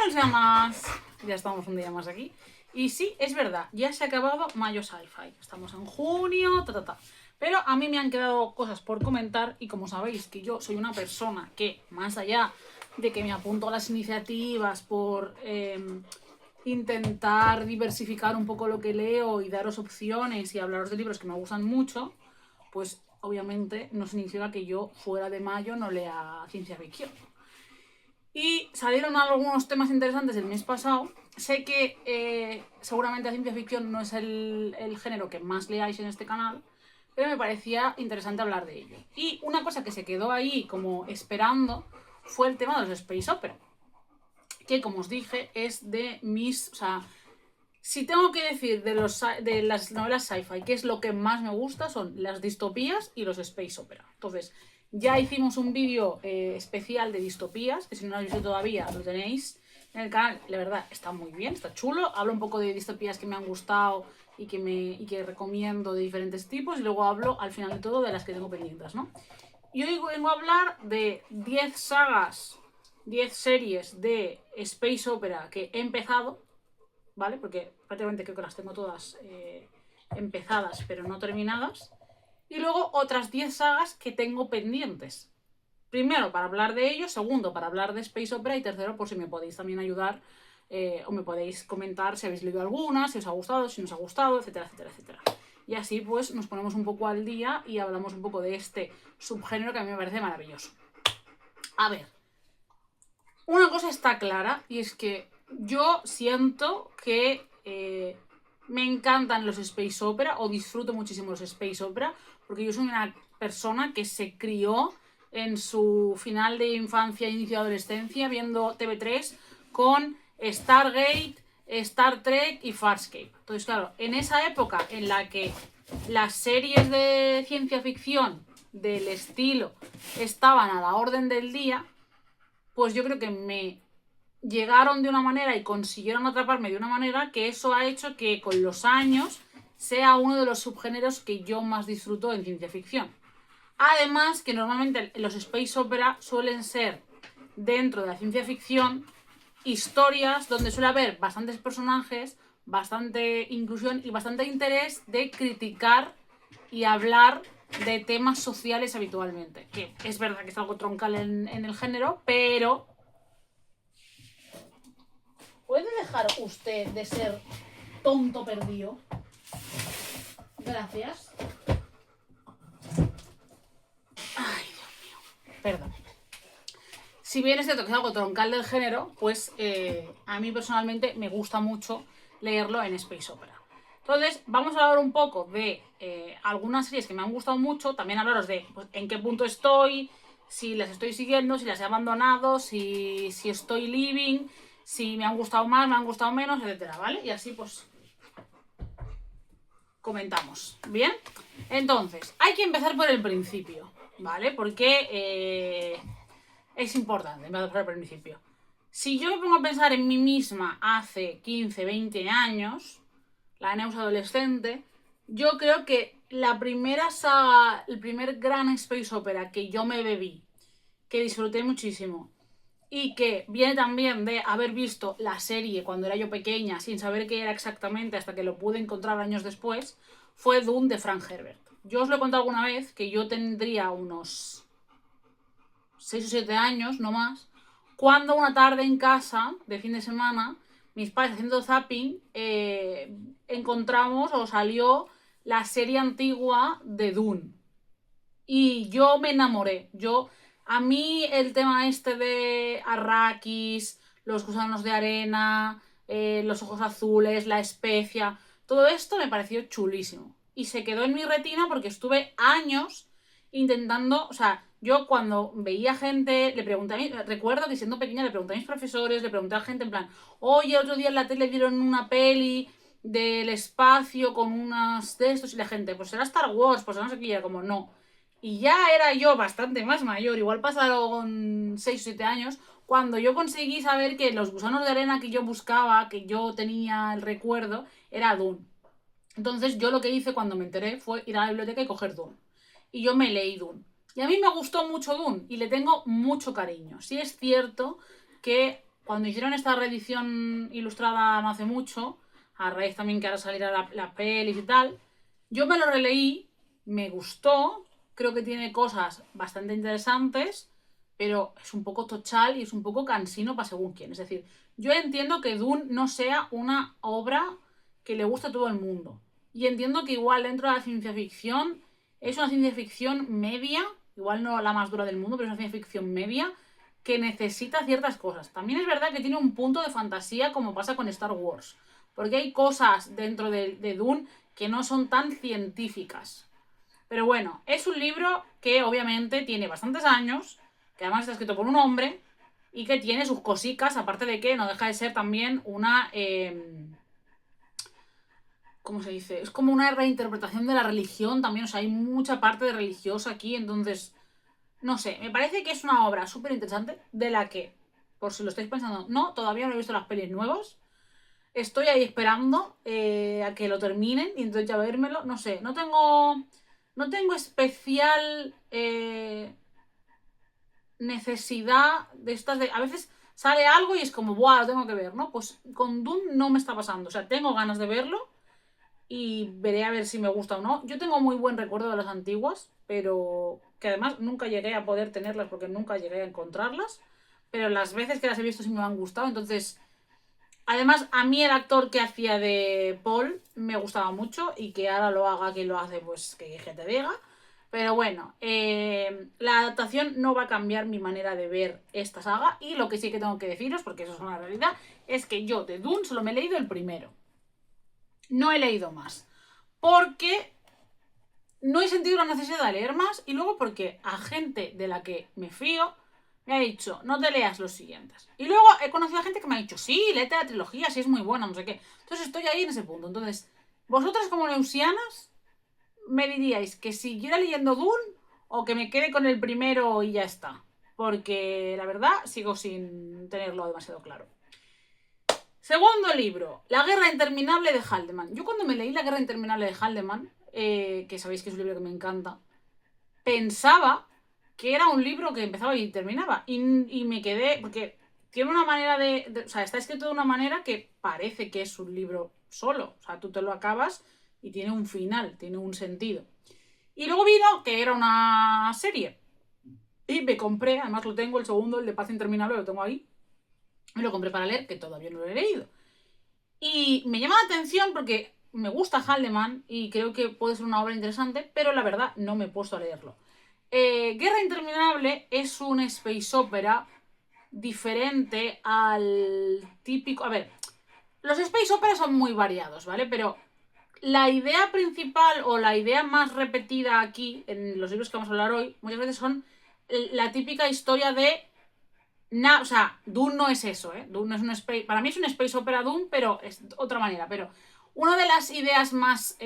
Buenos días más. Ya estamos un día más aquí. Y sí, es verdad, ya se ha acabado Mayo Sci-Fi. Estamos en junio, Pero a mí me han quedado cosas por comentar y como sabéis que yo soy una persona que, más allá de que me apunto a las iniciativas por intentar diversificar un poco lo que leo y daros opciones y hablaros de libros que me gustan mucho, pues obviamente no significa que yo fuera de mayo no lea ciencia ficción. Y salieron algunos temas interesantes el mes pasado. Sé que seguramente la ciencia ficción no es el género que más leáis en este canal, pero me parecía interesante hablar de ello. Y una cosa que se quedó ahí como esperando fue el tema de los space opera, que como os dije es de mis... O sea, si tengo que decir de las novelas sci-fi qué es lo que más me gusta, son las distopías y los space opera. Entonces, ya hicimos un vídeo especial de distopías, que si no lo habéis visto todavía, lo tenéis en el canal. La verdad, está muy bien, está chulo. Hablo un poco de distopías que me han gustado y que recomiendo de diferentes tipos. Y luego hablo, al final de todo, de las que tengo pendientes, ¿no? Y hoy vengo a hablar de 10 sagas, 10 series de space opera que he empezado, ¿vale? Porque prácticamente creo que las tengo todas empezadas pero no terminadas. Y luego otras 10 sagas que tengo pendientes. Primero, para hablar de ellos. Segundo, para hablar de Space Opera. Y tercero, por si me podéis también ayudar o me podéis comentar si habéis leído alguna, si os ha gustado, si no os ha gustado, etcétera, etcétera, etcétera. Y así pues nos ponemos un poco al día y hablamos un poco de este subgénero que a mí me parece maravilloso. A ver, una cosa está clara y es que yo siento que me encantan los space opera o disfruto muchísimo los space opera porque yo soy una persona que se crió en su final de infancia e inicio de adolescencia viendo TV3 con Stargate, Star Trek y Farscape. Entonces, claro, en esa época en la que las series de ciencia ficción del estilo estaban a la orden del día, pues yo creo que me llegaron de una manera y consiguieron atraparme de una manera que eso ha hecho que con los años sea uno de los subgéneros que yo más disfruto en ciencia ficción. Además que normalmente los space opera suelen ser, dentro de la ciencia ficción, historias donde suele haber bastantes personajes, bastante inclusión y bastante interés de criticar y hablar de temas sociales habitualmente. Que es verdad que es algo troncal en el género, pero... ¿Puede dejar usted de ser tonto perdido? Gracias. Ay, Dios mío. Perdón. Si bien es cierto que es algo troncal del género, pues a mí personalmente me gusta mucho leerlo en space opera. Entonces, vamos a hablar un poco de algunas series que me han gustado mucho, también hablaros de pues, en qué punto estoy, si las estoy siguiendo, si las he abandonado, si estoy living, si me han gustado más, me han gustado menos, etcétera, ¿vale? Y así pues comentamos, ¿bien? Entonces, hay que empezar por el principio, ¿vale? Porque es importante empezar por el principio. Si yo me pongo a pensar en mí misma hace 15, 20 años, la Neus adolescente, yo creo que la primera saga, el primer gran space opera que yo me bebí, que disfruté muchísimo, y que viene también de haber visto la serie cuando era yo pequeña, sin saber qué era exactamente hasta que lo pude encontrar años después, fue Dune de Frank Herbert. Yo os lo he contado alguna vez que yo tendría unos 6 o 7 años, no más, cuando una tarde en casa, de fin de semana, mis padres haciendo zapping, encontramos o salió la serie antigua de Dune. Y yo me enamoré. A mí el tema este de Arrakis, los gusanos de arena, los ojos azules, la especia, todo esto me pareció chulísimo. Y se quedó en mi retina porque estuve años intentando, o sea, yo cuando veía gente, le pregunté a mí, recuerdo que siendo pequeña le pregunté a mis profesores, le pregunté a gente en plan, oye, otro día en la tele dieron una peli del espacio con unas de estos y la gente, pues será Star Wars, pues no sé qué, y era como, no. Y ya era yo bastante más mayor, igual pasaron 6 o 7 años, cuando yo conseguí saber que los gusanos de arena que yo buscaba, que yo tenía el recuerdo, era Dune. Entonces yo lo que hice cuando me enteré fue ir a la biblioteca y coger Dune. Y yo me leí Dune. Y a mí me gustó mucho Dune y le tengo mucho cariño. Sí es cierto que cuando hicieron esta reedición ilustrada no hace mucho, a raíz también que ahora saliera la pelis y tal, yo me lo releí, me gustó, creo que tiene cosas bastante interesantes, pero es un poco tochal y es un poco cansino para según quién. Es decir, yo entiendo que Dune no sea una obra que le guste a todo el mundo. Y entiendo que igual dentro de la ciencia ficción es una ciencia ficción media, igual no la más dura del mundo, pero es una ciencia ficción media que necesita ciertas cosas. También es verdad que tiene un punto de fantasía como pasa con Star Wars. Porque hay cosas dentro de Dune que no son tan científicas. Pero bueno, es un libro que obviamente tiene bastantes años, que además está escrito por un hombre y que tiene sus cosicas, aparte de que no deja de ser también una... ¿cómo se dice? Es como una reinterpretación de la religión también, o sea, hay mucha parte de religiosa aquí, entonces, no sé, me parece que es una obra súper interesante de la que, por si lo estáis pensando, no, todavía no he visto las pelis nuevas, estoy ahí esperando a que lo terminen y entonces ya vérmelo, no sé, no tengo especial necesidad de estas de... A veces sale algo y es como, ¡buah! Lo tengo que ver, ¿no? Pues con Dune no me está pasando, o sea, tengo ganas de verlo y veré a ver si me gusta o no. Yo tengo muy buen recuerdo de las antiguas, pero que además nunca llegué a poder tenerlas porque nunca llegué a encontrarlas, pero las veces que las he visto sí me han gustado, entonces... Además, a mí el actor que hacía de Paul me gustaba mucho y que ahora lo haga quien lo hace, pues que te diga. Pero bueno, la adaptación no va a cambiar mi manera de ver esta saga y lo que sí que tengo que deciros, porque eso es una realidad, es que yo de Dune solo me he leído el primero. No he leído más. Porque no he sentido la necesidad de leer más y luego porque a gente de la que me fío me ha dicho, no te leas los siguientes. Y luego he conocido a gente que me ha dicho, sí, léete la trilogía, sí es muy buena, no sé qué. Entonces estoy ahí en ese punto. Entonces, vosotras como neusianas, me diríais que siguiera leyendo Dune o que me quede con el primero y ya está. Porque la verdad sigo sin tenerlo demasiado claro. Segundo libro, La guerra interminable de Haldeman. Yo cuando me leí La guerra interminable de Haldeman, que sabéis que es un libro que me encanta, pensaba que era un libro que empezaba y terminaba. Y me quedé, porque tiene una manera o sea, está escrito de una manera que parece que es un libro solo. O sea, tú te lo acabas y tiene un final, tiene un sentido. Y luego vino que era una serie. Y me compré, además lo tengo, el segundo, el de Paz Interminable, lo tengo ahí. Y lo compré para leer, que todavía no lo he leído. Y me llama la atención porque me gusta Haldeman y creo que puede ser una obra interesante, pero la verdad no me he puesto a leerlo. Guerra Interminable es un space opera diferente al típico... A ver, los space operas son muy variados, ¿vale? Pero la idea principal o la idea más repetida aquí, en los libros que vamos a hablar hoy, muchas veces son la típica historia de... o sea, Dune no es eso, ¿eh? Dune no es un space... Para mí es un space opera Dune, pero es otra manera. Pero una de las ideas más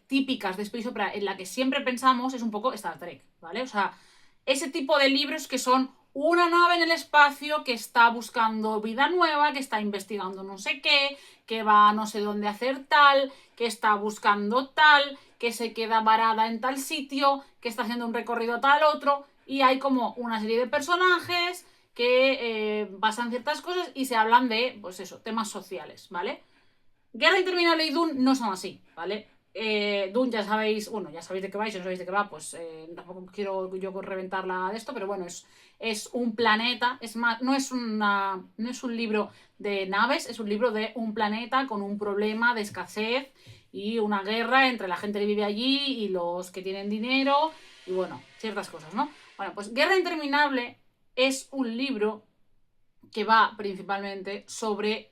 típicas de space opera en la que siempre pensamos es un poco Star Trek, ¿vale? O sea, ese tipo de libros que son una nave en el espacio que está buscando vida nueva, que está investigando no sé qué, que va a no sé dónde a hacer tal, que está buscando tal, que se queda varada en tal sitio, que está haciendo un recorrido a tal otro, y hay como una serie de personajes que pasan ciertas cosas y se hablan de, pues eso, temas sociales, ¿vale? Guerra Interminable y Dune no son así, ¿vale? Dune ya sabéis, bueno, ya sabéis de qué va y si no sabéis de qué va, pues tampoco quiero yo reventarla de esto, pero bueno, es un planeta, es más, no es un libro de naves, es un libro de un planeta con un problema de escasez y una guerra entre la gente que vive allí y los que tienen dinero y bueno, ciertas cosas, ¿no? Bueno, pues Guerra Interminable es un libro que va principalmente sobre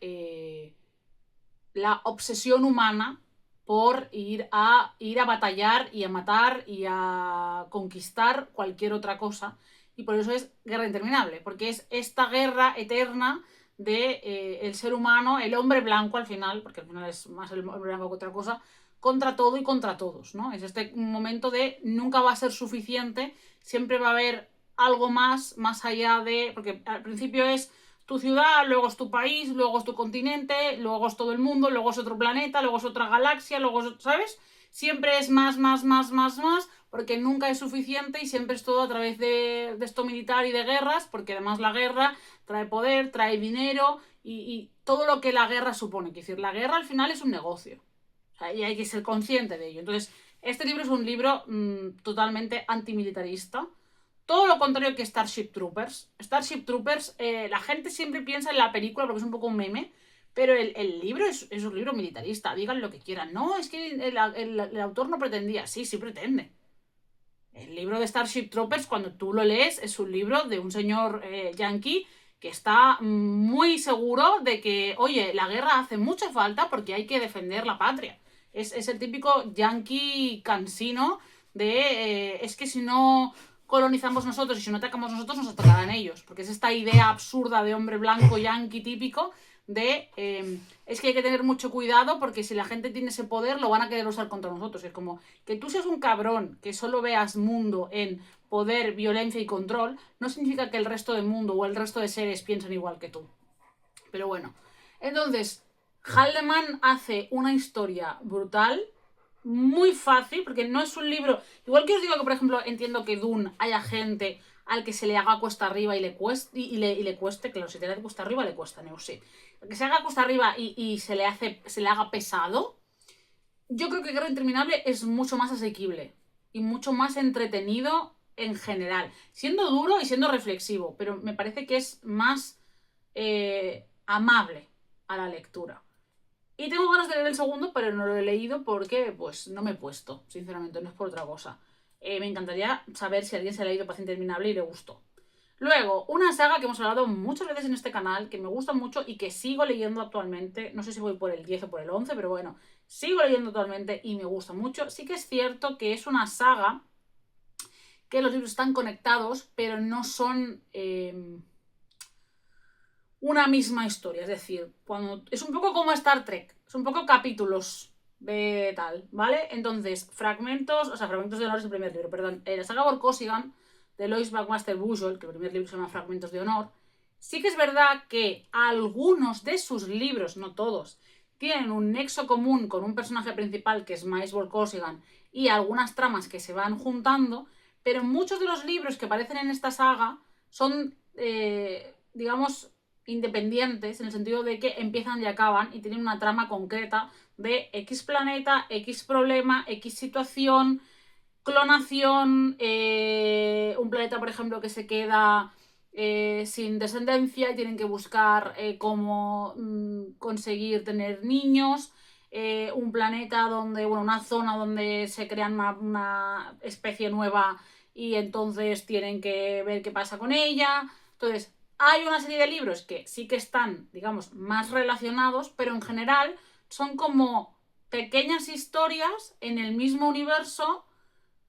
la obsesión humana por ir a batallar y a matar y a conquistar cualquier otra cosa. Y por eso es Guerra Interminable, porque es esta guerra eterna de el ser humano, el hombre blanco al final, porque al final es más el hombre blanco que otra cosa, contra todo y contra todos, ¿no? Es este momento de nunca va a ser suficiente, siempre va a haber algo más allá de... Porque al principio es tu ciudad, luego es tu país, luego es tu continente, luego es todo el mundo, luego es otro planeta, luego es otra galaxia, luego es, ¿sabes? Siempre es más, porque nunca es suficiente y siempre es todo a través de esto militar y de guerras, porque además la guerra trae poder, trae dinero y todo lo que la guerra supone. Es decir, la guerra al final es un negocio, o sea, y hay que ser consciente de ello. Entonces, este libro es un libro totalmente antimilitarista. Todo lo contrario que Starship Troopers. Starship Troopers, la gente siempre piensa en la película porque es un poco un meme, pero el libro es un libro militarista. Digan lo que quieran. No, es que el autor no pretendía. Sí, sí pretende. El libro de Starship Troopers, cuando tú lo lees, es un libro de un señor yankee que está muy seguro de que, oye, la guerra hace mucha falta porque hay que defender la patria. Es el típico yankee cansino de, es que si no colonizamos nosotros y si no atacamos nosotros, nos atacarán ellos. Porque es esta idea absurda de hombre blanco yankee típico de es que hay que tener mucho cuidado porque si la gente tiene ese poder lo van a querer usar contra nosotros. Es como que tú seas un cabrón que solo veas mundo en poder, violencia y control, no significa que el resto del mundo o el resto de seres piensen igual que tú. Pero bueno, entonces Haldeman hace una historia brutal, muy fácil, porque no es un libro... Igual que os digo que, por ejemplo, entiendo que Dune haya gente al que se le haga cuesta arriba y le cueste, y le cueste, claro, si te da cuesta arriba le cuesta, no sé. Que se haga cuesta arriba y se le haga pesado, yo creo que Guerra Interminable es mucho más asequible y mucho más entretenido en general, siendo duro y siendo reflexivo, pero me parece que es más amable a la lectura. Y tengo ganas de leer el segundo, pero no lo he leído porque pues no me he puesto, sinceramente, no es por otra cosa. Me encantaría saber si alguien se ha leído Paciente Interminable y le gustó. Luego, una saga que hemos hablado muchas veces en este canal, que me gusta mucho y que sigo leyendo actualmente. No sé si voy por el 10 o por el 11, pero bueno, sigo leyendo actualmente y me gusta mucho. Sí que es cierto que es una saga que los libros están conectados, pero no son una misma historia. Es decir, cuando es un poco como Star Trek, es un poco capítulos de tal, ¿vale? Entonces, fragmentos de honor es el primer libro, perdón. La saga Vorkosigan de Lois Buckmaster Bujold, que el primer libro se llama Fragmentos de honor, sí que es verdad que algunos de sus libros, no todos, tienen un nexo común con un personaje principal que es Miles Vorkosigan y algunas tramas que se van juntando, pero muchos de los libros que aparecen en esta saga son, digamos, independientes, en el sentido de que empiezan y acaban y tienen una trama concreta de X planeta, X problema, X situación, clonación, un planeta, por ejemplo, que se queda sin descendencia y tienen que buscar cómo conseguir tener niños, un planeta donde, bueno, una zona donde se crean una especie nueva y entonces tienen que ver qué pasa con ella. Entonces, hay una serie de libros que sí que están, digamos, más relacionados, pero en general son como pequeñas historias en el mismo universo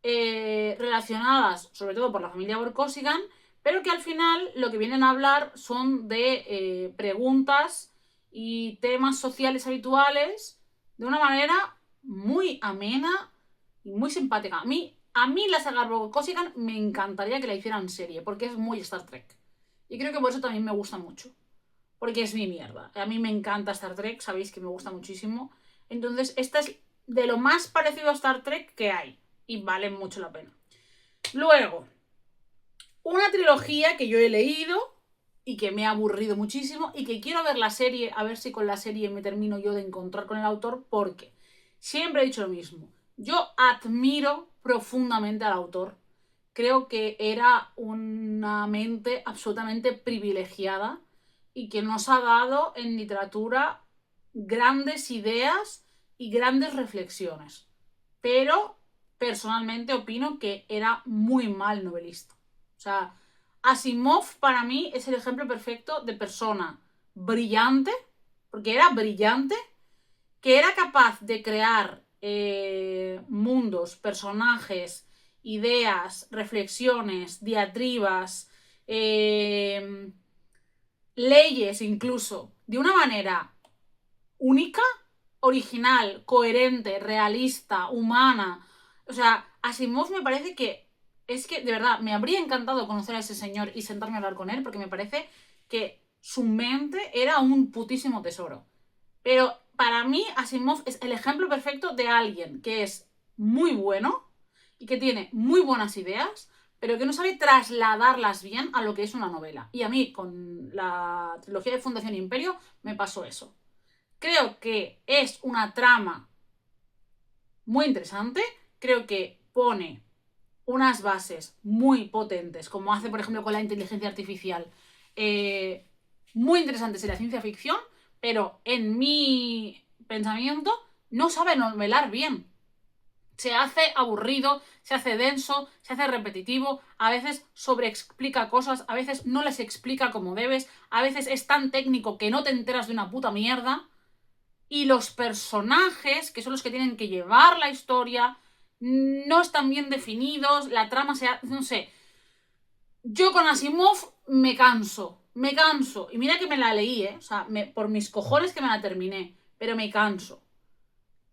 relacionadas sobre todo por la familia Vorkosigan, pero que al final lo que vienen a hablar son de preguntas y temas sociales habituales de una manera muy amena y muy simpática. A mí la saga Vorkosigan me encantaría que la hicieran serie, porque es muy Star Trek. Y creo que por eso también me gusta mucho. Porque es mi mierda. A mí me encanta Star Trek, sabéis que me gusta muchísimo. Entonces, esta es de lo más parecido a Star Trek que hay. Y vale mucho la pena. Luego, una trilogía que yo he leído y que me ha aburrido muchísimo y que quiero ver la serie, a ver si con la serie me termino yo de encontrar con el autor, porque siempre he dicho lo mismo. Yo admiro profundamente al autor. Creo que era una mente absolutamente privilegiada y que nos ha dado en literatura grandes ideas y grandes reflexiones. Pero personalmente opino que era muy mal novelista. O sea, Asimov para mí es el ejemplo perfecto de persona brillante, porque era brillante, que era capaz de crear mundos, personajes, ideas, reflexiones, diatribas, leyes incluso, de una manera única, original, coherente, realista, humana. O sea, Asimov me parece que es que, de verdad, me habría encantado conocer a ese señor y sentarme a hablar con él, porque me parece que su mente era un putísimo tesoro. Pero para mí, Asimov es el ejemplo perfecto de alguien que es muy bueno y que tiene muy buenas ideas, pero que no sabe trasladarlas bien a lo que es una novela. Y a mí, con la trilogía de Fundación Imperio, me pasó eso. Creo que es una trama muy interesante, creo que pone unas bases muy potentes, como hace, por ejemplo, con la inteligencia artificial, muy interesantes en la ciencia ficción, pero en mi pensamiento no sabe novelar bien. Se hace aburrido, se hace denso, se hace repetitivo, a veces sobreexplica cosas, a veces no les explica como debes, a veces es tan técnico que no te enteras de una puta mierda. Y los personajes, que son los que tienen que llevar la historia, no están bien definidos, la trama se hace, no sé. Yo con Asimov me canso. Y mira que me la leí, O sea, por mis cojones que me la terminé, pero me canso.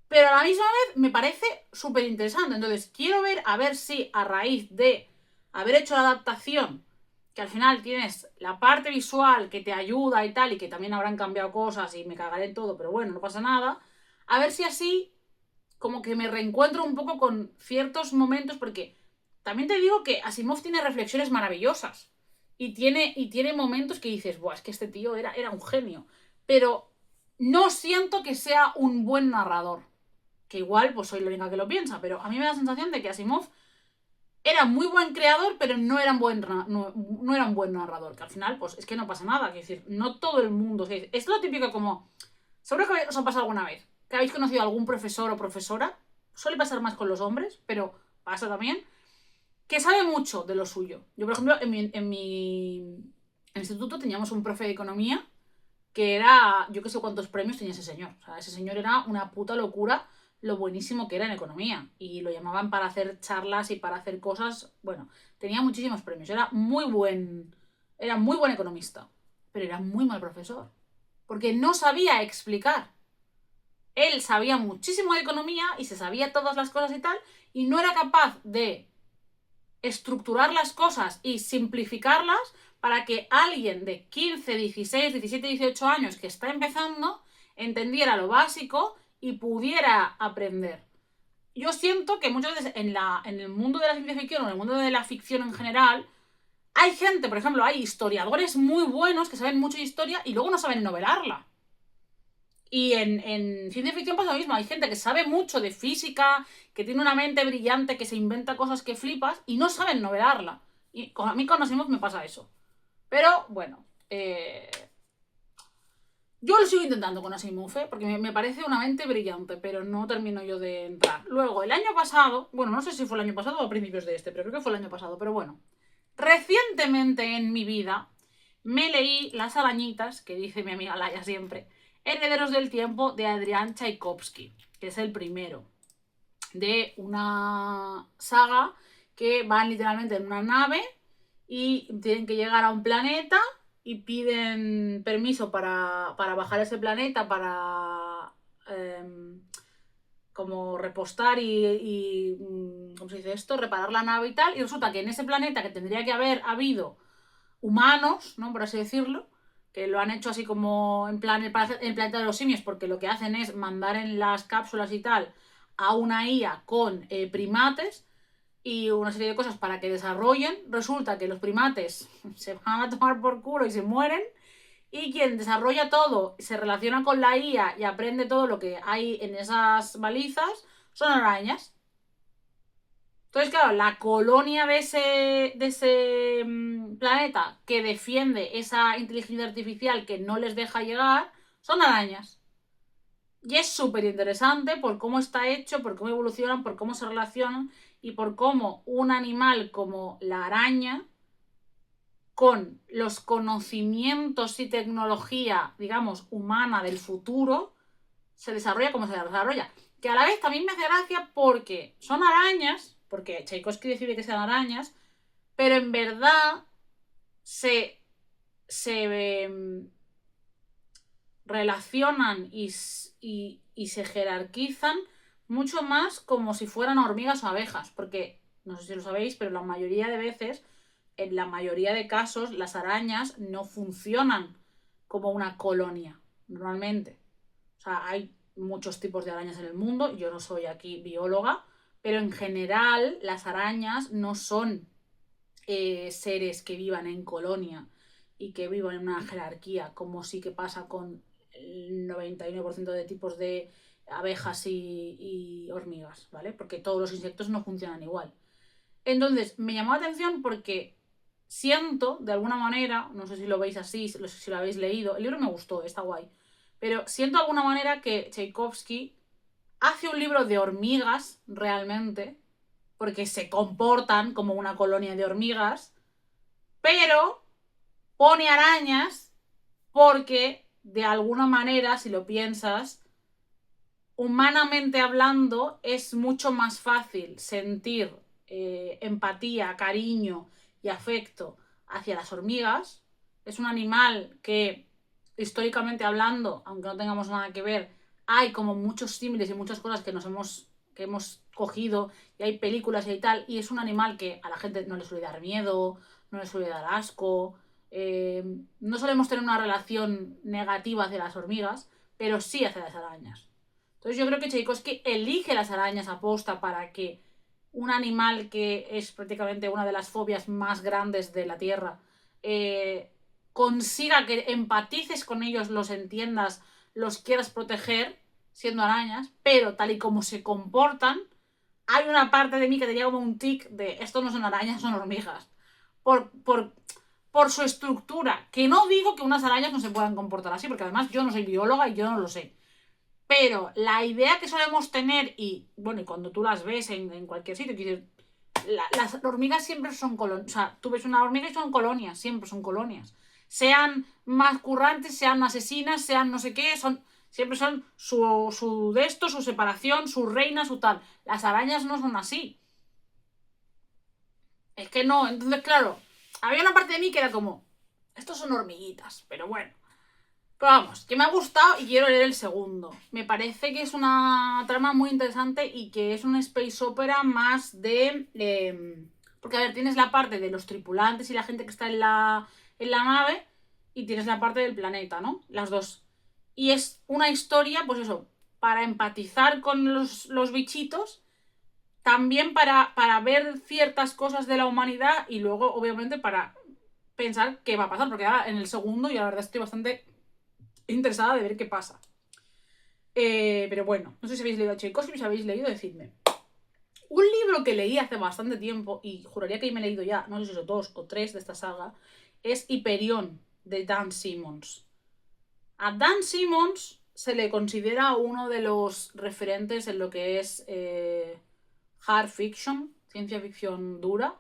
Pero a la misma vez me parece súper interesante. Entonces, quiero ver a ver si a raíz de haber hecho la adaptación, que al final tienes la parte visual que te ayuda y tal, y que también habrán cambiado cosas y me cagaré en todo, pero bueno, no pasa nada. A ver si así como que me reencuentro un poco con ciertos momentos, porque también te digo que Asimov tiene reflexiones maravillosas. Y tiene momentos que dices, buah, es que este tío era un genio. Pero no siento que sea un buen narrador. Que igual, pues soy la única que lo piensa, pero a mí me da la sensación de que Asimov era muy buen creador, pero no era un buen narrador. Que al final, pues es que no pasa nada. Es decir, no todo el mundo. Es lo típico como. Seguro que os ha pasado alguna vez. Que habéis conocido a algún profesor o profesora. Suele pasar más con los hombres, pero pasa también. Que sabe mucho de lo suyo. Yo, por ejemplo, en mi instituto teníamos un profe de economía que era, yo qué sé cuántos premios tenía ese señor. O sea, ese señor era una puta locura lo buenísimo que era en economía. Y lo llamaban para hacer charlas y para hacer cosas. Bueno, tenía muchísimos premios. Era muy buen economista. Pero era muy mal profesor. Porque no sabía explicar. Él sabía muchísimo de economía y se sabía todas las cosas y tal. Y no era capaz de estructurar las cosas y simplificarlas para que alguien de 15, 16, 17, 18 años que está empezando entendiera lo básico y pudiera aprender. Yo siento que muchas veces en el mundo de la ciencia ficción o en el mundo de la ficción en general hay gente, por ejemplo, hay historiadores muy buenos que saben mucho de historia y luego no saben novelarla. Y en ciencia ficción pasa lo mismo. Hay gente que sabe mucho de física, que tiene una mente brillante, que se inventa cosas que flipas y no saben novelarla. Y a mí con Asimov me pasa eso. Pero bueno, yo lo sigo intentando con Asimov, porque me parece una mente brillante, pero no termino yo de entrar. Luego, el año pasado, bueno, no sé si fue el año pasado o a principios de este, pero creo que fue el año pasado, pero bueno. Recientemente en mi vida me leí Las arañitas, que dice mi amiga Laia siempre, Herederos del tiempo de Adrián Tchaikovsky, que es el primero de una saga que van literalmente en una nave y tienen que llegar a un planeta y piden permiso para bajar a ese planeta para como repostar y ¿cómo se dice esto? Reparar la nave y tal. Y resulta que en ese planeta que tendría que haber habido humanos, ¿no? Por así decirlo, que lo han hecho así como en plan el planeta de los simios, porque lo que hacen es mandar en las cápsulas y tal a una IA con primates y una serie de cosas para que desarrollen. Resulta que los primates se van a tomar por culo y se mueren. Y quien desarrolla todo, se relaciona con la IA y aprende todo lo que hay en esas balizas, son arañas. Entonces, claro, la colonia de ese planeta que defiende esa inteligencia artificial que no les deja llegar son arañas. Y es súper interesante por cómo está hecho, por cómo evolucionan, por cómo se relacionan y por cómo un animal como la araña, con los conocimientos y tecnología, digamos, humana del futuro, se desarrolla como se desarrolla. Que a la vez también me hace gracia porque son arañas, porque Tchaikovsky decide que sean arañas, pero en verdad se relacionan y se jerarquizan mucho más como si fueran hormigas o abejas, porque no sé si lo sabéis, pero la mayoría de veces, en la mayoría de casos, las arañas no funcionan como una colonia, normalmente. O sea, hay muchos tipos de arañas en el mundo, yo no soy aquí bióloga, pero en general las arañas no son seres que vivan en colonia y que vivan en una jerarquía, como sí que pasa con el 99% de tipos de abejas y hormigas, ¿vale? Porque todos los insectos no funcionan igual. Entonces, me llamó la atención porque siento, de alguna manera, no sé si lo veis así, no sé si lo habéis leído, el libro me gustó, está guay, pero siento de alguna manera que Tchaikovsky hace un libro de hormigas realmente, porque se comportan como una colonia de hormigas, pero pone arañas porque, de alguna manera, si lo piensas, humanamente hablando, es mucho más fácil sentir empatía, cariño y afecto hacia las hormigas. Es un animal que, históricamente hablando, aunque no tengamos nada que ver, hay como muchos símiles y muchas cosas que hemos cogido, y hay películas y tal, y es un animal que a la gente no le suele dar miedo, no le suele dar asco. No solemos tener una relación negativa hacia las hormigas, pero sí hacia las arañas. Entonces yo creo que Tchaikovsky elige las arañas a posta para que un animal que es prácticamente una de las fobias más grandes de la Tierra consiga que empatices con ellos, los entiendas, los quieras proteger siendo arañas, pero tal y como se comportan, hay una parte de mí que tenía como un tic de esto no son arañas, son hormigas. Por su estructura, que no digo que unas arañas no se puedan comportar así, porque además yo no soy bióloga y yo no lo sé. Pero la idea que solemos tener, y bueno, y cuando tú las ves en cualquier sitio, las hormigas siempre son colonias. O sea, tú ves una hormiga y son colonias, siempre son colonias. Sean más currantes, sean asesinas, sean no sé qué, siempre son su de esto, su separación, su reina, su tal. Las arañas no son así. Es que no, entonces claro, había una parte de mí que era como, estos son hormiguitas, pero bueno. Pero vamos, que me ha gustado y quiero leer el segundo. Me parece que es una trama muy interesante y que es una space opera más de... porque, a ver, tienes la parte de los tripulantes y la gente que está en la nave y tienes la parte del planeta, ¿no? Las dos. Y es una historia, pues eso, para empatizar con los bichitos, también para ver ciertas cosas de la humanidad y luego, obviamente, para pensar qué va a pasar, porque ahora en el segundo yo la verdad estoy bastante interesada de ver qué pasa. Pero bueno, no sé si habéis leído a Tchaikovsky, si habéis leído, decidme. Un libro que leí hace bastante tiempo, y juraría que me he leído ya, no sé si son 2 o 3 de esta saga, es Hyperion, de Dan Simmons. A Dan Simmons se le considera uno de los referentes en lo que es hard fiction, ciencia ficción dura.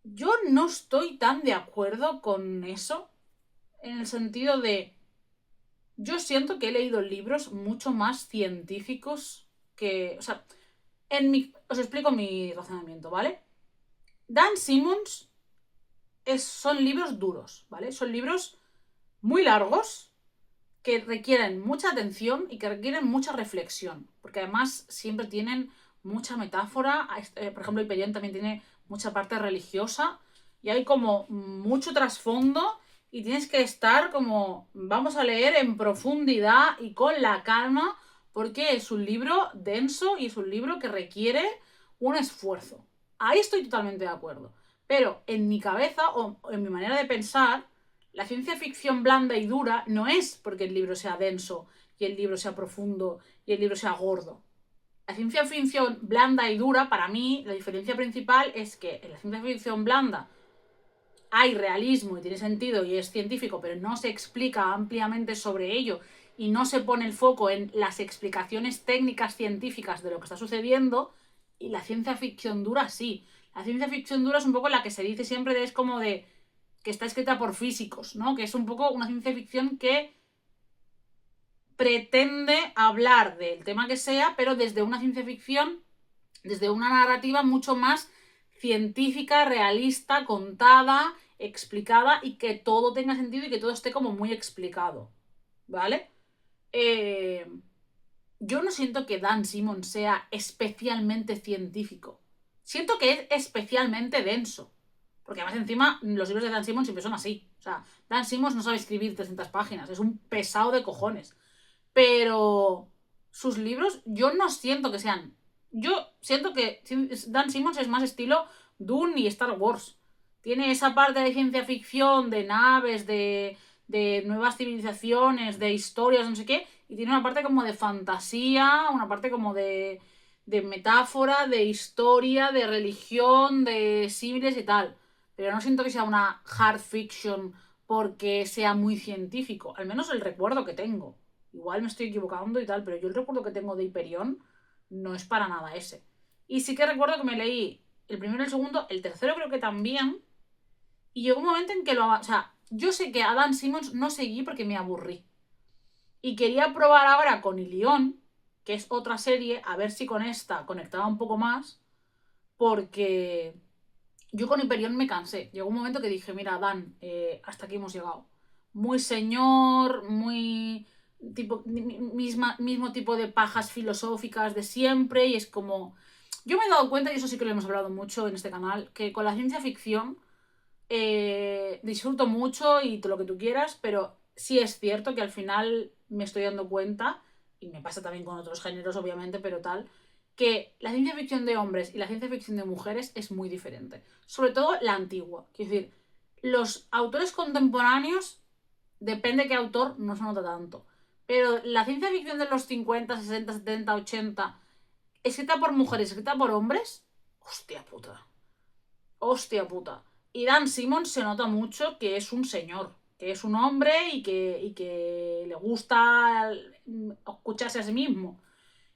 Yo no estoy tan de acuerdo con eso, en el sentido de... Yo siento que he leído libros mucho más científicos que... O sea, os explico mi razonamiento, ¿vale? Dan Simmons son libros duros, ¿vale? Son libros muy largos que requieren mucha atención y que requieren mucha reflexión, porque además siempre tienen mucha metáfora. Por ejemplo, Hyperion también tiene mucha parte religiosa y hay como mucho trasfondo y tienes que estar como, vamos a leer en profundidad y con la calma, porque es un libro denso y es un libro que requiere un esfuerzo. Ahí estoy totalmente de acuerdo. Pero en mi cabeza o en mi manera de pensar, la ciencia ficción blanda y dura no es porque el libro sea denso y el libro sea profundo y el libro sea gordo. La ciencia ficción blanda y dura, para mí, la diferencia principal es que en la ciencia ficción blanda hay realismo y tiene sentido y es científico, pero no se explica ampliamente sobre ello y no se pone el foco en las explicaciones técnicas científicas de lo que está sucediendo. Y la ciencia ficción dura sí. La ciencia ficción dura es un poco la que se dice siempre es como de que está escrita por físicos, ¿no? Que es un poco una ciencia ficción que pretende hablar del tema que sea, pero desde una ciencia ficción, desde una narrativa mucho más científica, realista, contada, explicada y que todo tenga sentido y que todo esté como muy explicado, ¿vale? Yo no siento que Dan Simmons sea especialmente científico. Siento que es especialmente denso. Porque además encima los libros de Dan Simmons siempre son así. O sea, Dan Simmons no sabe escribir 300 páginas. Es un pesado de cojones. Pero sus libros yo no siento que sean Yo siento que Dan Simmons es más estilo Dune y Star Wars. Tiene esa parte de ciencia ficción, de naves, de nuevas civilizaciones, de historias, no sé qué, y tiene una parte como de fantasía, una parte como de metáfora, de historia, de religión, de símiles y tal. Pero no siento que sea una hard fiction porque sea muy científico, al menos el recuerdo que tengo. Igual me estoy equivocando y tal, pero yo el recuerdo que tengo de Hyperion no es para nada ese. Y sí que recuerdo que me leí el primero y el segundo, el tercero creo que también, y llegó un momento en que o sea, yo sé que a Dan Simmons no seguí porque me aburrí. Y quería probar ahora con Ilion, que es otra serie, a ver si con esta conectaba un poco más, porque yo con Hyperion me cansé. Llegó un momento que dije, mira, Dan, hasta aquí hemos llegado. Muy señor, muy mismo tipo de pajas filosóficas de siempre, y es como... Yo me he dado cuenta, y eso sí que lo hemos hablado mucho en este canal, que con la ciencia ficción disfruto mucho y todo lo que tú quieras, pero sí es cierto que al final me estoy dando cuenta, y me pasa también con otros géneros obviamente, pero tal, que la ciencia ficción de hombres y la ciencia ficción de mujeres es muy diferente. Sobre todo la antigua. Quiero decir, los autores contemporáneos, depende qué autor, no se nota tanto. Pero la ciencia ficción de los 50, 60, 70, 80, escrita por mujeres, escrita por hombres, hostia puta. Hostia puta. Y Dan Simmons se nota mucho que es un señor, que es un hombre y que le gusta escucharse a sí mismo.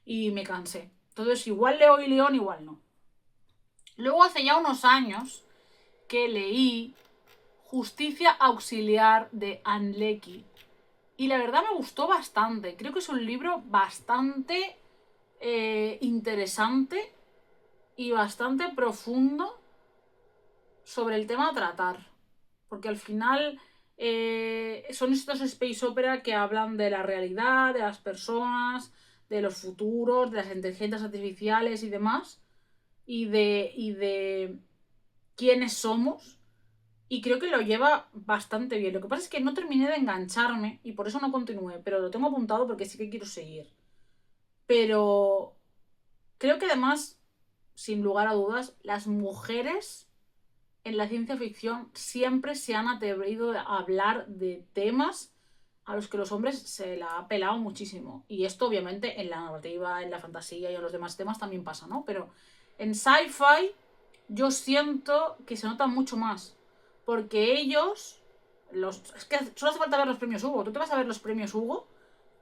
Y me cansé. Entonces, igual leo y León, igual no. Luego, hace ya unos años que leí Justicia Auxiliar de Anne Leckie. Y la verdad me gustó bastante. Creo que es un libro bastante interesante y bastante profundo sobre el tema a tratar. Porque al final son estos space opera que hablan de la realidad, de las personas, de los futuros, de las inteligencias artificiales y demás. Y de quiénes somos. Y creo que lo lleva bastante bien. Lo que pasa es que no terminé de engancharme y por eso no continué. Pero lo tengo apuntado porque sí que quiero seguir. Pero creo que además, sin lugar a dudas, las mujeres en la ciencia ficción siempre se han atrevido a hablar de temas a los que los hombres se la ha pelado muchísimo. Y esto obviamente en la narrativa, en la fantasía y en los demás temas también pasa, ¿no? Pero en sci-fi yo siento que se nota mucho más. Porque ellos... es que solo hace falta ver los premios Hugo. Tú te vas a ver los premios Hugo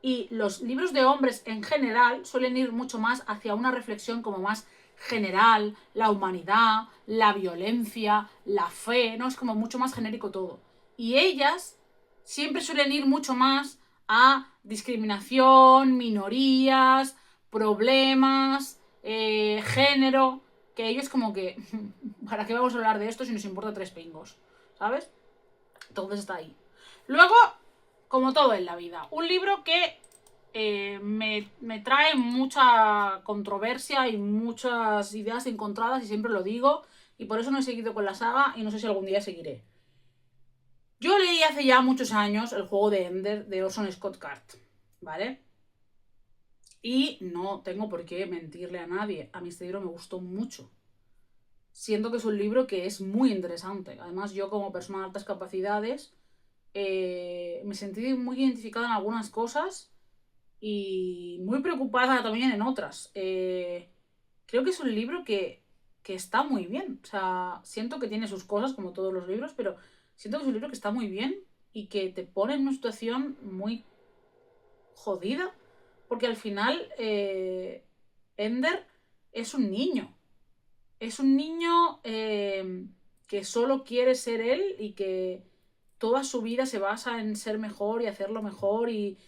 y los libros de hombres en general suelen ir mucho más hacia una reflexión como más general, la humanidad, la violencia, la fe, ¿no? Es como mucho más genérico todo. Y ellas siempre suelen ir mucho más a discriminación, minorías, problemas, género, que ellos como que, ¿para qué vamos a hablar de esto si nos importa tres pingos? ¿Sabes? Entonces está ahí. Luego, como todo en la vida, un libro que me trae mucha controversia y muchas ideas encontradas, y siempre lo digo, y por eso no he seguido con la saga y no sé si algún día seguiré. Yo leí hace ya muchos años el juego de Ender de Orson Scott Card, ¿vale? Y no tengo por qué mentirle a nadie, a mí este libro me gustó mucho. Siento que es un libro que es muy interesante. Además, yo como persona de altas capacidades me sentí muy identificada en algunas cosas y muy preocupada también en otras. Creo que es un libro que está muy bien. O sea, siento que tiene sus cosas, como todos los libros, pero siento que es un libro que está muy bien y que te pone en una situación muy jodida, porque al final Ender es un niño. Es un niño que solo quiere ser él y que toda su vida se basa en ser mejor y hacerlo mejor y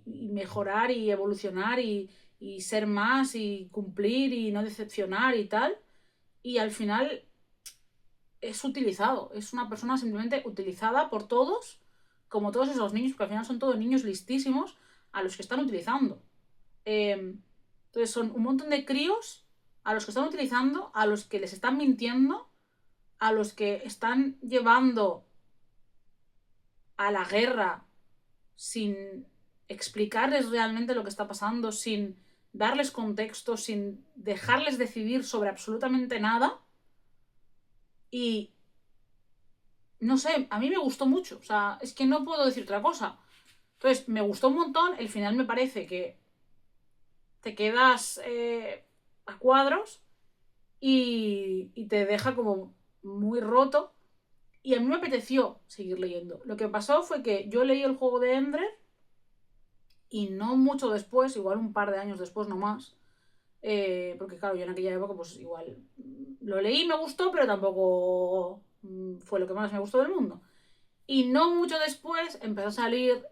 mejorar y evolucionar y ser más y cumplir y no decepcionar y tal. Y al final es utilizado, es una persona simplemente utilizada por todos, como todos esos niños, porque al final son todos niños listísimos a los que están utilizando. Entonces son un montón de críos a los que están utilizando, a los que les están mintiendo, a los que están llevando a la guerra sin explicarles realmente lo que está pasando, sin darles contexto, sin dejarles decidir sobre absolutamente nada. Y no sé, a mí me gustó mucho. O sea, es que no puedo decir otra cosa. Entonces, me gustó un montón. El final me parece que te quedas a cuadros y te deja como muy roto. Y a mí me apeteció seguir leyendo. Lo que pasó fue que yo leí el juego de Ender y no mucho después, igual un par de años después, no más. Porque claro, yo en aquella época pues igual lo leí, me gustó, pero tampoco fue lo que más me gustó del mundo. Y no mucho después empezó a salir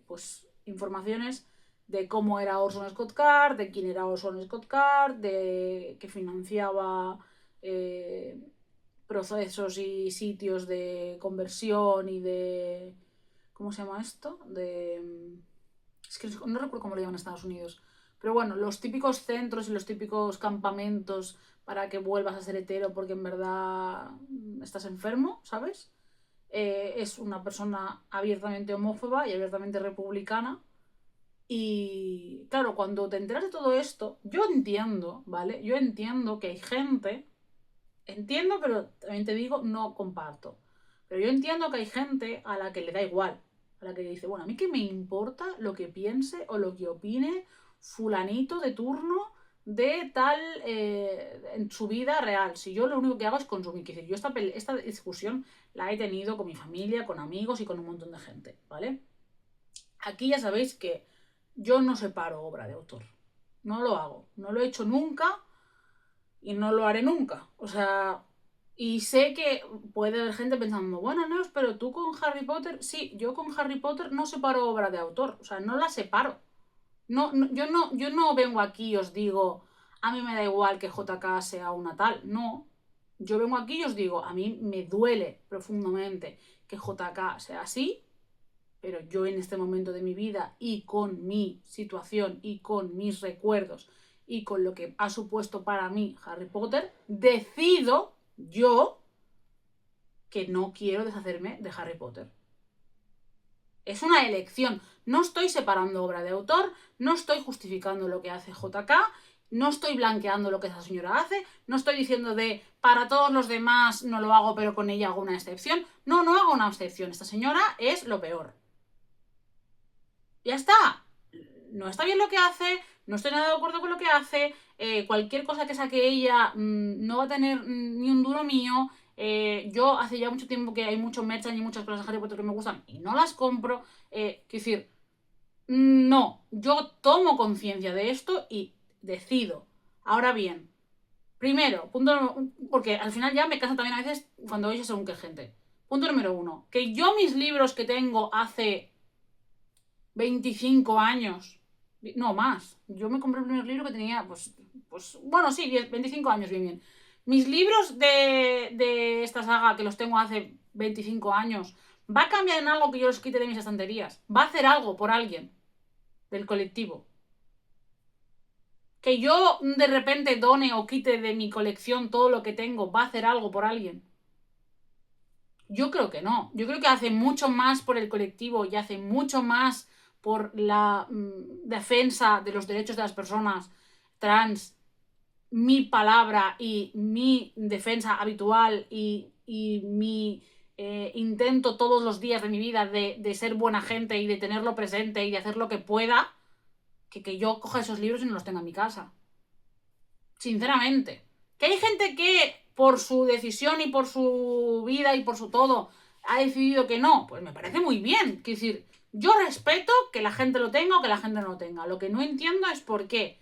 pues informaciones de cómo era Orson Scott Card, de quién era Orson Scott Card, de que financiaba procesos y sitios de conversión y de... ¿Cómo se llama esto? Es que no recuerdo cómo lo llaman en Estados Unidos. Pero bueno, los típicos centros y los típicos campamentos para que vuelvas a ser hetero porque en verdad estás enfermo, ¿sabes? Es una persona abiertamente homófoba y abiertamente republicana. Y claro, cuando te enteras de todo esto, yo entiendo, ¿vale? Yo entiendo que hay gente, entiendo, pero también te digo, no comparto. Pero yo entiendo que hay gente a la que le da igual, a la que dice, bueno, a mí qué me importa lo que piense o lo que opine fulanito de turno de tal en su vida real. Si yo lo único que hago es consumir. Quiero decir, yo esta discusión la he tenido con mi familia, con amigos y con un montón de gente, ¿vale? Aquí ya sabéis que yo no separo obra de autor. No lo hago. No lo he hecho nunca y no lo haré nunca. O sea, y sé que puede haber gente pensando, bueno, no, pero tú con Harry Potter, sí, yo con Harry Potter no separo obra de autor. O sea, no la separo. Yo no vengo aquí y os digo, a mí me da igual que JK sea una tal. No. Yo vengo aquí y os digo, a mí me duele profundamente que JK sea así, pero yo en este momento de mi vida y con mi situación y con mis recuerdos y con lo que ha supuesto para mí Harry Potter, decido yo que no quiero deshacerme de Harry Potter. Es una elección. No estoy separando obra de autor, no estoy justificando lo que hace JK, no estoy blanqueando lo que esa señora hace, no estoy diciendo de para todos los demás no lo hago, pero con ella hago una excepción. No, no hago una excepción. Esta señora es lo peor. Ya está. No está bien lo que hace, no estoy nada de acuerdo con lo que hace, cualquier cosa que saque ella no va a tener ni un duro mío. Yo hace ya mucho tiempo que hay mucho merchan y muchas cosas de Harry Potter que me gustan y no las compro. Quiero decir, no, yo tomo conciencia de esto y decido. Ahora bien, primero, porque al final ya me cansa también a veces cuando oye según qué gente. Punto número 1, que yo mis libros que tengo hace 25 años, no más. Yo me compré el primer libro que tenía, pues bueno, sí, 25 años, bien, bien. Mis libros de esta saga, que los tengo hace 25 años, ¿va a cambiar en algo que yo los quite de mis estanterías? ¿Va a hacer algo por alguien del colectivo? Que yo de repente done o quite de mi colección todo lo que tengo, ¿va a hacer algo por alguien? Yo creo que no. Yo creo que hace mucho más por el colectivo y hace mucho más por la defensa de los derechos de las personas trans, mi palabra y mi defensa habitual y mi intento todos los días de mi vida de ser buena gente y de tenerlo presente y de hacer lo que pueda, que yo coja esos libros y no los tenga en mi casa. Sinceramente. Que hay gente que por su decisión y por su vida y por su todo ha decidido que no, pues me parece muy bien. Quiero decir, yo respeto que la gente lo tenga o que la gente no lo tenga. Lo que no entiendo es por qué,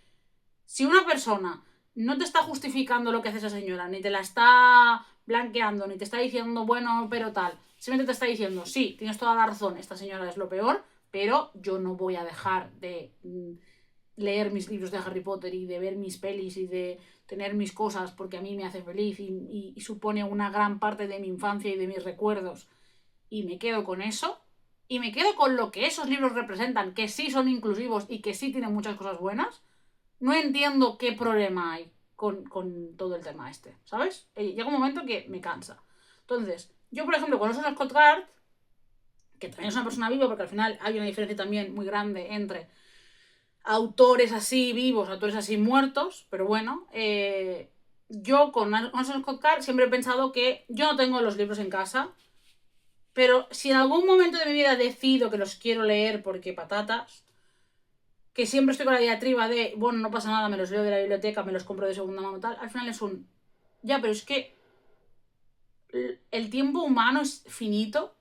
si una persona no te está justificando lo que hace esa señora, ni te la está blanqueando, ni te está diciendo, bueno, pero tal, simplemente te está diciendo, sí, tienes toda la razón, esta señora es lo peor, pero yo no voy a dejar de leer mis libros de Harry Potter y de ver mis pelis y de tener mis cosas porque a mí me hace feliz y supone una gran parte de mi infancia y de mis recuerdos, y me quedo con eso y me quedo con lo que esos libros representan, que sí son inclusivos y que sí tienen muchas cosas buenas, no entiendo qué problema hay con todo el tema este, ¿sabes? Llega un momento que me cansa. Entonces, yo por ejemplo con Orson Scott Card, que también es una persona viva, porque al final hay una diferencia también muy grande entre autores así vivos, autores así muertos, pero bueno, yo con Orson Scott Card siempre he pensado que yo no tengo los libros en casa, pero si en algún momento de mi vida decido que los quiero leer porque patatas, que siempre estoy con la diatriba de, bueno, no pasa nada, me los leo de la biblioteca, me los compro de segunda mano tal, al final es un, ya, pero es que el tiempo humano es finito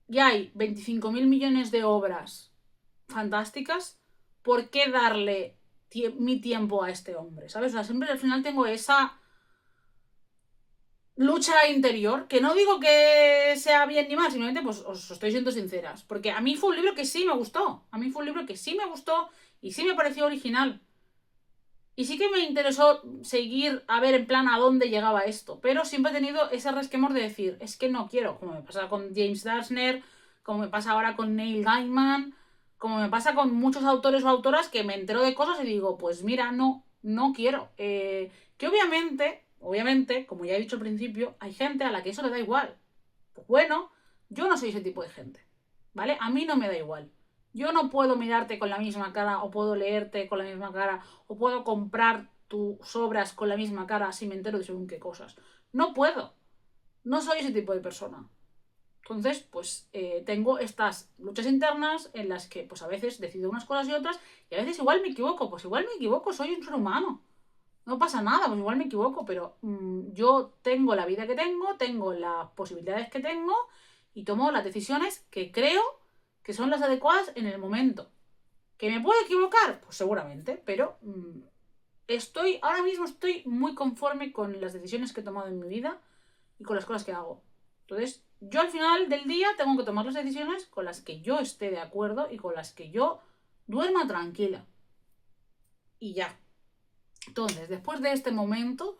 y hay 25.000 millones de obras fantásticas, ¿por qué darle mi tiempo a este hombre? ¿Sabes? O sea, siempre al final tengo esa lucha interior, que no digo que sea bien ni mal, simplemente pues os estoy siendo sinceras, porque a mí fue un libro que sí me gustó, y sí me pareció original. Y sí que me interesó seguir a ver en plan a dónde llegaba esto, pero siempre he tenido ese resquemor de decir, es que no quiero, como me pasa con James Dashner, como me pasa ahora con Neil Gaiman, como me pasa con muchos autores o autoras que me entero de cosas y digo, pues mira, no quiero. Que obviamente, como ya he dicho al principio, hay gente a la que eso le da igual. Pues bueno, yo no soy ese tipo de gente, ¿vale? A mí no me da igual. Yo no puedo mirarte con la misma cara o puedo leerte con la misma cara o puedo comprar tus obras con la misma cara si me entero de según qué cosas. No puedo. No soy ese tipo de persona. Entonces, pues tengo estas luchas internas en las que pues a veces decido unas cosas y otras y a veces igual me equivoco. Pues igual me equivoco, soy un ser humano. No pasa nada, pues igual me equivoco, pero yo tengo la vida que tengo las posibilidades que tengo y tomo las decisiones que creo que son las adecuadas en el momento. ¿Que me puedo equivocar? Pues seguramente, pero ahora mismo estoy muy conforme con las decisiones que he tomado en mi vida y con las cosas que hago. Entonces, yo al final del día tengo que tomar las decisiones con las que yo esté de acuerdo y con las que yo duerma tranquila. Y ya. Entonces, después de este momento,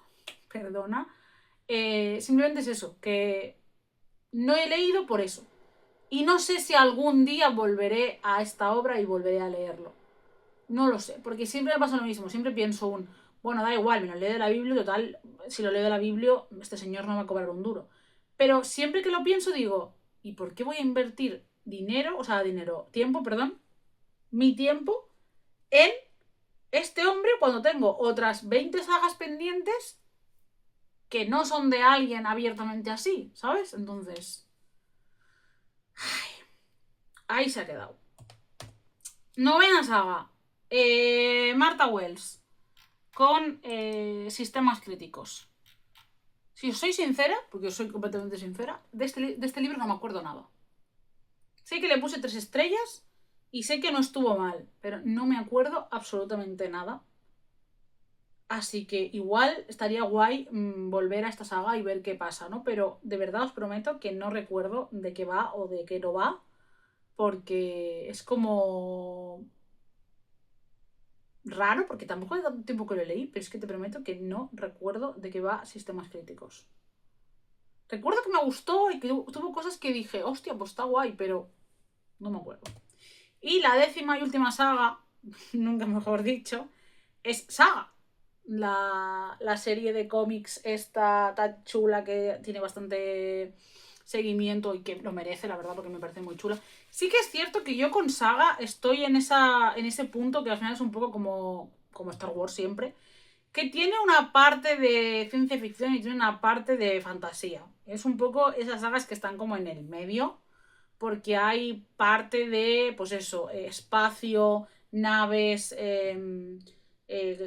perdona, simplemente es eso, que no he leído por eso. Y no sé si algún día volveré a esta obra y volveré a leerlo. No lo sé, porque siempre me pasa lo mismo, siempre pienso bueno, da igual, me lo leo de la Biblia, total, si lo leo de la Biblia, este señor no me va a cobrar un duro. Pero siempre que lo pienso digo, ¿y por qué voy a invertir tiempo, perdón, mi tiempo en este hombre cuando tengo otras 20 sagas pendientes que no son de alguien abiertamente así, ¿sabes? Entonces, ahí se ha quedado. Novena saga. Martha Wells. Con sistemas críticos. Si os soy sincera, porque os soy completamente sincera, de este libro no me acuerdo nada. Sé que le puse 3 estrellas y sé que no estuvo mal, pero no me acuerdo absolutamente nada. Así que igual estaría guay volver a esta saga y ver qué pasa, ¿no? Pero de verdad os prometo que no recuerdo de qué va o de qué no va, porque es como raro, porque tampoco hace tanto tiempo que lo leí, pero es que te prometo que no recuerdo de qué va Sistemas Críticos. Recuerdo que me gustó y que tuvo cosas que dije, hostia, pues está guay, pero no me acuerdo. Y la 10ª y última saga, nunca mejor dicho, es Saga. La serie de cómics esta tan chula que tiene bastante seguimiento y que lo merece, la verdad, porque me parece muy chula. Sí que es cierto que yo con Saga estoy en ese punto que al final es un poco como Star Wars siempre, que tiene una parte de ciencia ficción y tiene una parte de fantasía. Es un poco esas sagas que están como en el medio, porque hay parte de, pues eso, espacio, naves,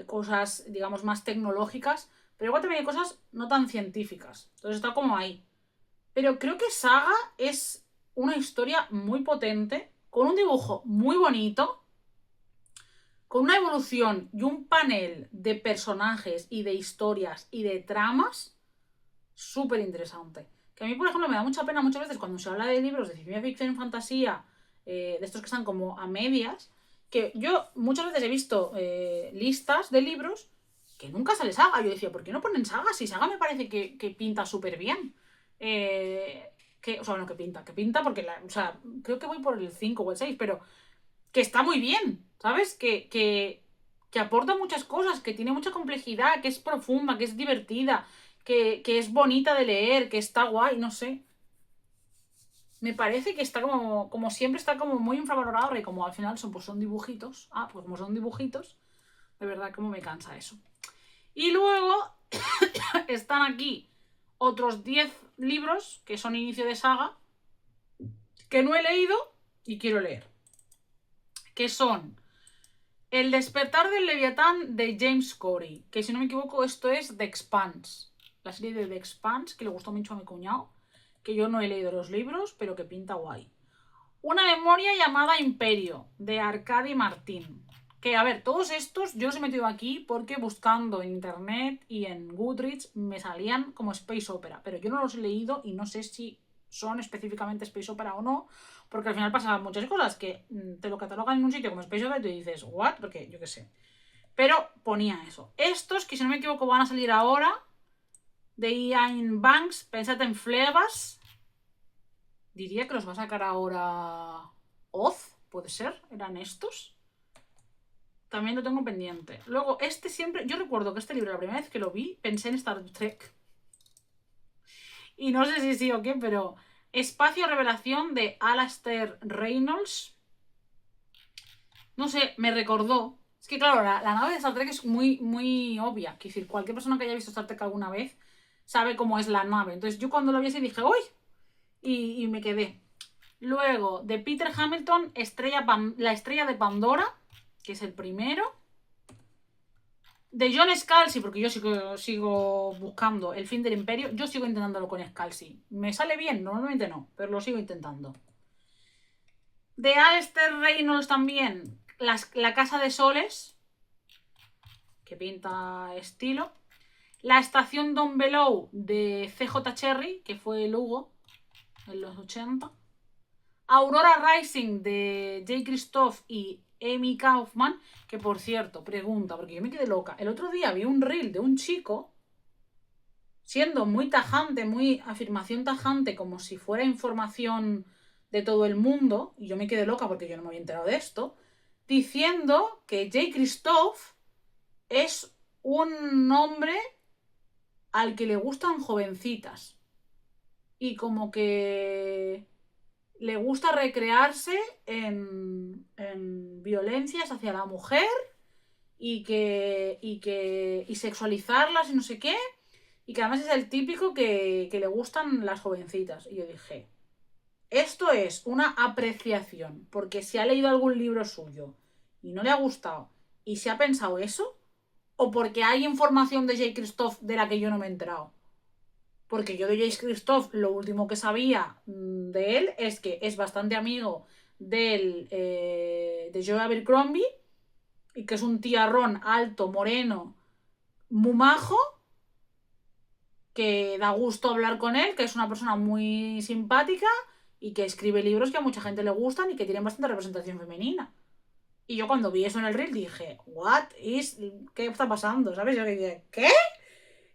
cosas, digamos, más tecnológicas, pero igual también hay cosas no tan científicas. Entonces está como ahí. Pero creo que Saga es una historia muy potente, con un dibujo muy bonito, con una evolución y un panel de personajes y de historias y de tramas súper interesante. Que a mí, por ejemplo, me da mucha pena muchas veces cuando se habla de libros de ciencia ficción y fantasía, de estos que están como a medias, que yo muchas veces he visto listas de libros que nunca sale Saga. Yo decía, ¿por qué no ponen Saga? Si Saga me parece que pinta súper bien. O sea, bueno, que pinta porque, o sea, creo que voy por el 5 o el 6, pero que está muy bien, ¿sabes? Que aporta muchas cosas, que tiene mucha complejidad, que es profunda, que es divertida, que es bonita de leer, que está guay, no sé. me parece que está como siempre está como muy infravalorado, y como al final son dibujitos. Pues como son dibujitos, de verdad como me cansa eso. Y luego están aquí otros 10 libros que son inicio de saga que no he leído y quiero leer. Que son El despertar del Leviatán de James Corey, que si no me equivoco esto es The Expanse. La serie de The Expanse, que le gustó mucho a mi cuñado, que yo no he leído los libros, pero que pinta guay. Una memoria llamada Imperio, de Arkady Martín. Que, a ver, todos estos yo los he metido aquí porque buscando en internet y en Goodreads me salían como Space Opera, pero yo no los he leído y no sé si son específicamente Space Opera o no, porque al final pasan muchas cosas que te lo catalogan en un sitio como Space Opera y tú dices, ¿what? Porque yo qué sé. Pero ponía eso. Estos, que si no me equivoco van a salir ahora, de Ian Banks, Pensad en Flebas. Diría que los va a sacar ahora Oz, puede ser, eran estos. También lo tengo pendiente. Luego, este siempre. Yo recuerdo que este libro, la primera vez que lo vi, pensé en Star Trek. Y no sé si sí o qué, pero. Espacio Revelación de Alastair Reynolds. No sé, me recordó. Es que, claro, la nave de Star Trek es muy, muy obvia. Quiero decir, cualquier persona que haya visto Star Trek alguna vez sabe cómo es la nave. Entonces, yo cuando lo vi así dije, ¡uy! Y me quedé. Luego, de Peter Hamilton, La estrella de Pandora, que es el primero. De John Scalzi, porque yo sigo buscando El fin del imperio. Yo sigo intentándolo con Scalzi. ¿Me sale bien? Normalmente no, pero lo sigo intentando. De Alastair Reynolds también, La casa de soles, que pinta estilo. La estación Don Below de CJ Cherry, que fue el Hugo en los 80. Aurora Rising de J. Christoph y Amy Kaufman, que por cierto, pregunta, porque yo me quedé loca. El otro día vi un reel de un chico siendo muy tajante, muy afirmación tajante, como si fuera información de todo el mundo, y yo me quedé loca porque yo no me había enterado de esto, diciendo que J. Christoph es un hombre al que le gustan jovencitas. Y como que le gusta recrearse en violencias hacia la mujer y sexualizarlas y no sé qué, y que además es el típico que le gustan las jovencitas. Y yo dije, esto es una apreciación, porque si ha leído algún libro suyo y no le ha gustado y se ha pensado eso, o porque hay información de J. Christoph de la que yo no me he enterado. Porque yo de J. Christoph lo último que sabía de él es que es bastante amigo de Joe Abercrombie y que es un tiarrón alto, moreno, muy majo, que da gusto hablar con él, que es una persona muy simpática y que escribe libros que a mucha gente le gustan y que tienen bastante representación femenina. Y yo cuando vi eso en el reel dije, ¿qué está pasando? ¿Sabes? Yo dije, ¿qué?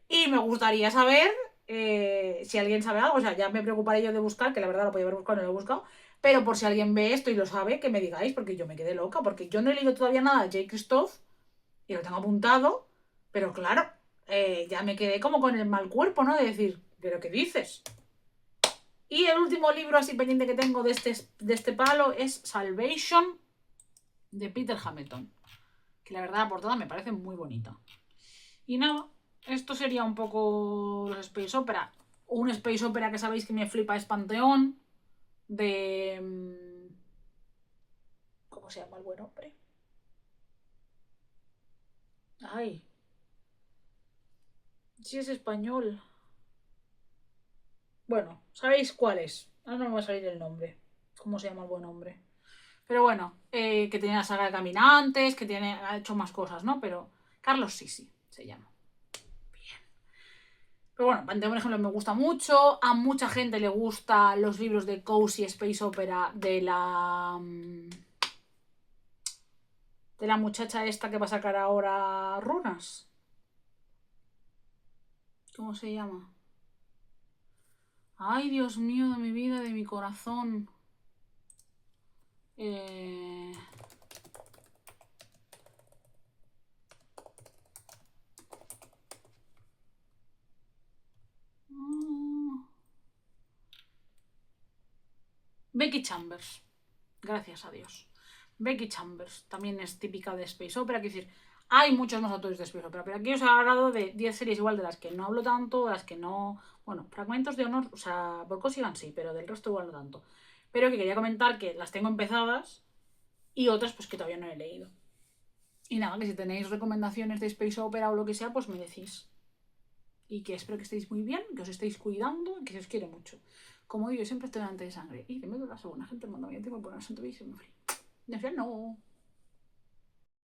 Y me gustaría saber si alguien sabe algo. O sea, ya me preocuparé yo de buscar, que la verdad lo podía haber buscado, no lo he buscado. Pero por si alguien ve esto y lo sabe, que me digáis, porque yo me quedé loca, porque yo no he leído todavía nada de J. Christoph y lo tengo apuntado, pero claro, ya me quedé como con el mal cuerpo, ¿no? De decir, ¿pero qué dices? Y el último libro así pendiente que tengo de este palo es Salvation de Peter Hamilton, que la verdad la portada me parece muy bonita. Y nada, esto sería un poco los Space Opera. Un Space Opera que sabéis que me flipa es Panteón, de... ¿Cómo se llama el buen hombre? Ay, si es español. Bueno, ¿sabéis cuál es? Ahora no me va a salir el nombre. ¿Cómo se llama el buen hombre? Pero bueno, que tiene la saga de Caminantes, ha hecho más cosas, ¿no? Pero Carlos Sisi se llama. Bien. Pero bueno, Panteón, por ejemplo, me gusta mucho. A mucha gente le gustan los libros de Cozy Space Opera de la muchacha esta que va a sacar ahora runas. ¿Cómo se llama? Ay, Dios mío, de mi vida, de mi corazón. Eh... Becky Chambers. Gracias a Dios. Becky Chambers también es típica de Space Opera, quiero decir, hay muchos más autores de Space Opera, pero aquí os he hablado de 10 series igual de las que no hablo tanto, de las que no... Bueno, Fragmentos de Honor, o sea, Borkosigan sí, pero del resto igual no tanto. Pero que quería comentar que las tengo empezadas y otras pues que todavía no he leído. Y nada, que si tenéis recomendaciones de Space Opera o lo que sea, pues me decís. Y que espero que estéis muy bien, que os estéis cuidando, que se os quiere mucho. Como digo, yo siempre estoy delante de sangre. Y que me duele la segunda gente, manda bien, tengo que poner santo y se me frío. Ya no.